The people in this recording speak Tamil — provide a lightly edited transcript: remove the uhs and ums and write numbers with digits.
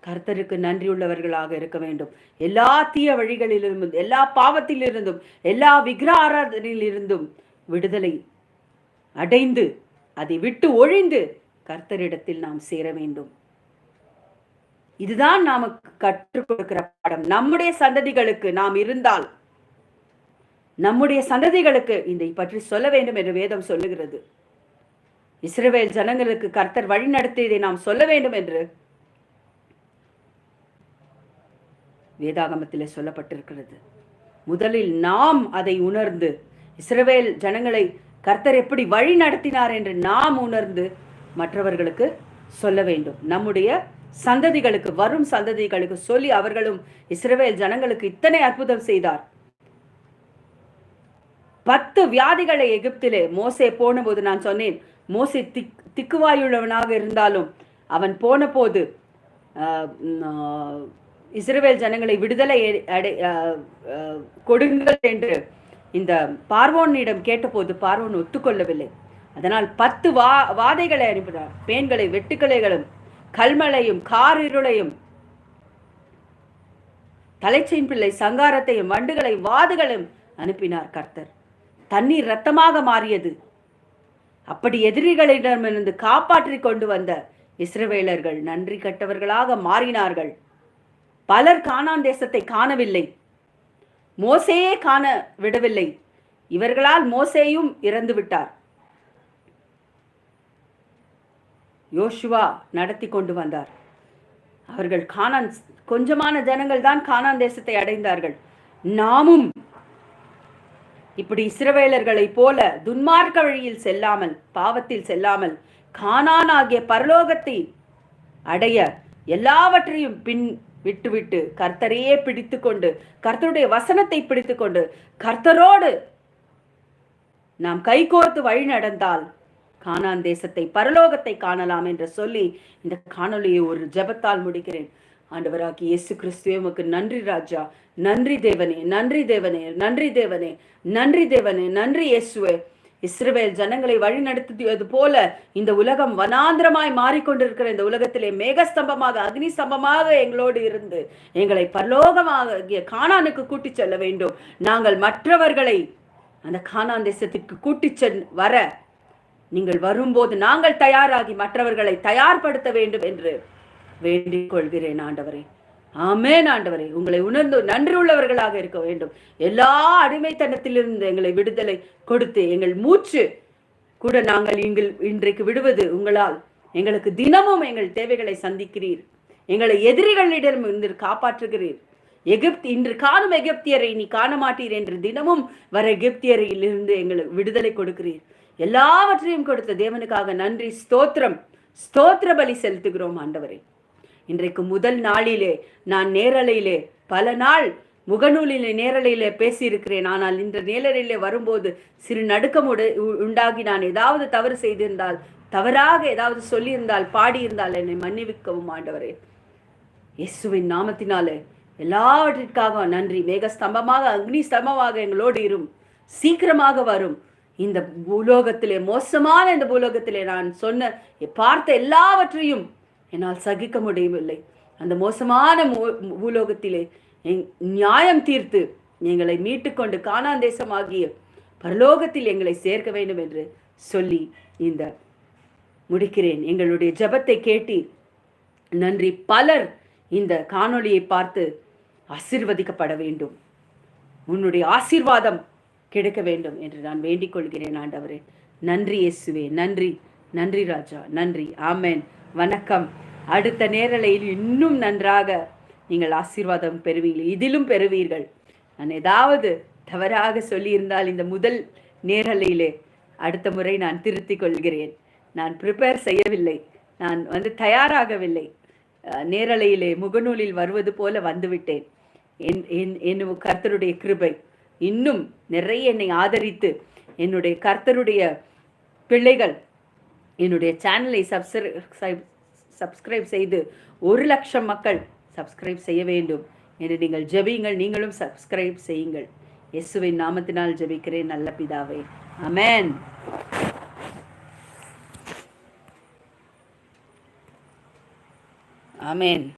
கர்த்தருக்கு நன்றியுள்ளவர்களாக இருக்க வேண்டும். எல்லா தீய வழிகளிலிருந்தும், எல்லா பாவத்திலிருந்தும், எல்லா விக்கிரக ஆராதனையிலிருந்தும் விடுதலை அடைந்து அதை விட்டு ஒழிந்து கர்த்தரிடத்தில் நாம் சேர வேண்டும். இதுதான் நமக்கு கற்றுக் கொடுக்கிற பாடம். நம்முடைய சந்ததிகளுக்கு நாம் இருந்தால் நம்முடைய சந்ததிகளுக்கு இதை பற்றி சொல்ல வேண்டும் என்று வேதம் சொல்லுகிறது. இஸ்ரவேல் ஜனங்களுக்கு கர்த்தர் வழி நடத்தியதை நாம் சொல்ல வேண்டும் என்று வேதாகமத்தில் சொல்லப்பட்டிருக்கிறது. முதலில் நாம் அதை உணர்ந்து இஸ்ரவேல் ஜனங்களை கர்த்தர் எப்படி வழி நடத்தினார் என்று நாம் உணர்ந்து மற்றவர்களுக்கு சொல்ல வேண்டும். நம்முடைய சந்ததிகளுக்கு, வரும் சந்ததிகளுக்கு சொல்லி அவர்களும் இஸ்ரவேல் ஜனங்களுக்கு இத்தனை அற்புதம் செய்தார். 10 வியாதிகளை எகிப்திலே மோசே போன போது நான் சொன்னேன், மோசே திக்குவாயுள்ளவனாக இருந்தாலும் அவன் போன போது இஸ்ரவேல் ஜனங்களை விடுதலை கொடுங்கள் என்று இந்த பார்வோனிடம் கேட்டபோது பார்வோன் ஒத்துக்கொள்ளவில்லை. அதனால் 10 வாதைகளை அனுப்பினார். பேன்களை, வெட்டுக்களைகளும், கல்மலையும், காரிருளையும், தலைச்சையின் பிள்ளை சங்காரத்தையும், வண்டுகளை, வாதுகளும் அனுப்பினார் கர்த்தர். தண்ணீர் இரத்தமாக மாறியது. அப்படி எதிரிகளிடமிருந்து காப்பாற்றி கொண்டு வந்த இஸ்ரவேலர்கள் நன்றி கட்டவர்களாக மாறினார்கள். பலர் கானான் தேசத்தை காணவில்லை, மோசேயே காண விடவில்லை. இவர்களால் மோசேயும் இறந்து விட்டார். யோசுவா நடத்தி கொண்டு வந்தார். அவர்கள் கானான், கொஞ்சமான ஜனங்கள் தான் கானான் தேசத்தை அடைந்தார்கள். நாமும் இப்படி இஸ்ரவேலர்களை போல துன்மார்க்க வழியில் செல்லாமல், பாவத்தில் செல்லாமல், கானான் ஆகிய பரலோகத்தை அடைய எல்லாவற்றையும் பின் விட்டுவிட்டு கர்த்தரையே பிடித்து கொண்டு, கர்த்தருடைய வசனத்தை பிடித்து கொண்டு, கர்த்தரோடு நாம் கைகோர்த்து வழி நடந்தால் கானான் தேசத்தை, பரலோகத்தை காணலாம் என்று சொல்லி இந்த காணொலியை ஒரு ஜெபத்தால் முடிக்கிறேன். ஆண்டவராகி இயேசு கிறிஸ்துவே, உமக்கு நன்றி ராஜா, நன்றி தேவனே, நன்றி தேவனே, நன்றி தேவனே, நன்றி தேவனே, நன்றி இயேசுவே. இஸ்ரவேல் ஜனங்களை வழி நடத்தியது போல இந்த உலகம் வனாந்திரமாய் மாறிக்கொண்டிருக்கிற இந்த உலகத்திலே மேகஸ்தம்பமாக, அக்னி ஸ்தம்பமாக எங்களோடு இருந்து எங்களை பரலோகமாக கானானுக்கு கூட்டி செல்ல வேண்டும். நாங்கள் மற்றவர்களை அந்த கானான் தேசத்திற்கு கூட்டி வர நீங்கள் வரும்போது நாங்கள் தயாராகி மற்றவர்களை தயார்படுத்த வேண்டும் என்று வேண்டிக் கொள்கிறேன் ஆண்டவரே. ஆமென் ஆண்டவரே. உங்களை உணர்ந்து நன்றி உள்ளவர்களாக இருக்க வேண்டும். எல்லா அடிமைத்தனத்திலிருந்து எங்களை விடுதலை கொடுத்து எங்கள் மூச்சு கூட நாங்கள் இன்றைக்கு விடுவது உங்களால். எங்களுக்கு தினமும் எங்கள் தேவைகளை சந்திக்கிறீர். எங்களை எதிரிகளிடம் இருந்து காப்பாற்றுகிறீர். இன்று காணும் எகிப்தியரை நீ காண மாட்டீர் என்று தினமும் வர எகிப்தியரிலிருந்து எங்களுக்கு விடுதலை கொடுக்கிறீர். எல்லாவற்றையும் கொடுத்த தேவனுக்காக நன்றி, ஸ்தோத்திரம், ஸ்தோத்திர பலி செலுத்துகிறோம் ஆண்டவரே. இன்றைக்கு முதல் நாளிலே நான் நேரலையிலே, பல நாள் முகநூலிலே நேரலையிலே பேசியிருக்கிறேன். ஆனால் இந்த நேரலையிலே வரும்போது சிறு நடுக்கம் உண்டாகி நான் ஏதாவது தவறு செய்திருந்தால், தவறாக ஏதாவது சொல்லியிருந்தால், பாடியிருந்தால் என்னை மன்னிவிக்கவும் ஆண்டவரே. இயேசுவின் நாமத்தினாலே எல்லாவற்றிற்காக நன்றி. மேகஸ்தம்பமாக, அக்னி ஸ்தம்பமாக எங்களோடு இரும். சீக்கிரமாக வரும். இந்த பூலோகத்திலே, மோசமான இந்த பூலோகத்திலே நான் பார்த்த எல்லாவற்றையும் என்னால் சகிக்க முடியவில்லை. அந்த மோசமான பூலோகத்திலே நியாயம் தீர்த்து எங்களை மீட்டுக்கொண்டு கானான் தேசமாகிய பரலோகத்தில் எங்களை சேர்க்க வேண்டும் என்று சொல்லி இந்த முடிக்கிறேன். எங்களுடைய ஜெபத்தை கேட்டீர், நன்றி. பலர் இந்த காணொளியை பார்த்து ஆசீர்வதிக்கப்பட வேண்டும், உன்னுடைய ஆசீர்வாதம் கிடைக்க வேண்டும் என்று நான் வேண்டிக் கொள்கிறேன் ஆண்டவரே. நன்றி இயேசுவே, நன்றி, நன்றி ராஜா, நன்றி. ஆமென். வணக்கம். அடுத்த நேரலையில் இன்னும் நன்றாக நீங்கள் ஆசீர்வாதம் பெறுவீர்கள், இதிலும் பெறுவீர்கள். நான் ஏதாவது தவறாக சொல்லியிருந்தால் இந்த முதல் நேரலையிலே அடுத்த முறை நான் திருத்திக் கொள்கிறேன். நான் ப்ரிப்பேர் செய்யவில்லை, நான் தயாராகவில்லை. நேரலையிலே முகநூலில் வருவது போல வந்துவிட்டேன். என் கர்த்தருடைய கிருபை இன்னும் நிறைய என்னை ஆதரித்து என்னுடைய கர்த்தருடைய பிள்ளைகள் என்னுடைய சேனலை சப்ஸ்கிரைப் செய்து 1,00,000 மக்கள் சப்ஸ்கிரைப் செய்ய வேண்டும் என்று நீங்கள் ஜெபியுங்கள். நீங்களும் சப்ஸ்கிரைப் செய்யுங்கள். இயேசுவின் நாமத்தினால் ஜெபிக்கிறேன் நல்ல பிதாவே. ஆமென். ஆமென்.